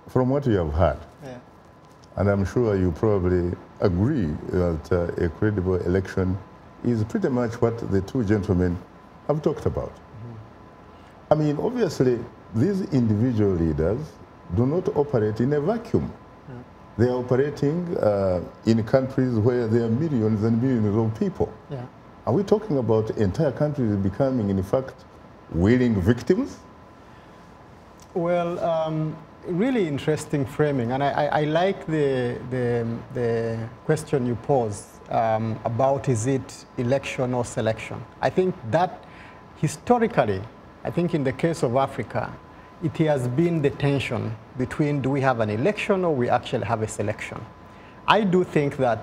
from what you have heard, Yeah. and I'm sure you probably agree that a credible election is pretty much what the two gentlemen have talked about. I mean, obviously, these individual leaders do not operate in a vacuum. They are operating in countries where there are millions and millions of people. Yeah. Are we talking about entire countries becoming, in fact, willing victims? Well, really interesting framing, and I like the question you posed about is it election or selection. I think that historically, I think in the case of Africa, it has been the tension between do we have an election or we actually have a selection. I do think that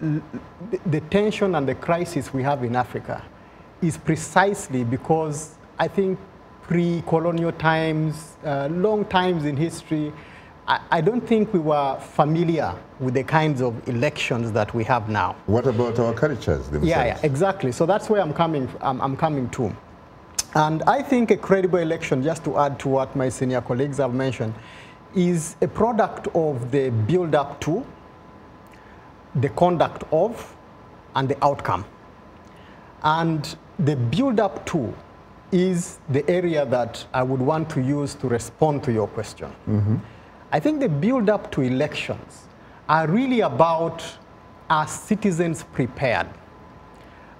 the tension and the crisis we have in Africa is precisely because I think pre-colonial times, long times in history, I don't think we were familiar with the kinds of elections that we have now. What about our cultures themselves? Yeah, exactly. So that's where I'm coming to. And I think a credible election, just to add to what my senior colleagues have mentioned, is a product of the build-up to, the conduct of, and the outcome. And the build-up to is the area that I would want to use to respond to your question. I think the build-up to elections are really about, are citizens prepared?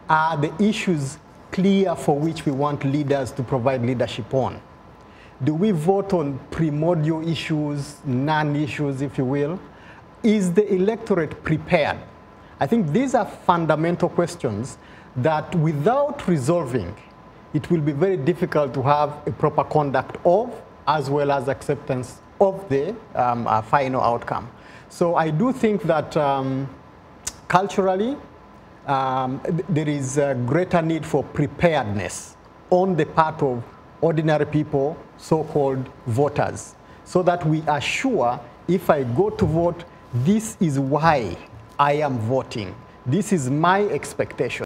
Are the issues clear for which we want leaders to provide leadership on? Do we vote on primordial issues, non-issues, if you will? Is the electorate prepared? I think these are fundamental questions that without resolving, it will be very difficult to have a proper conduct of, as well as acceptance of the final outcome. So I do think that culturally, there is a greater need for preparedness on the part of ordinary people, so-called voters, so that we are sure if I go to vote, this is why I am voting. This is my expectation.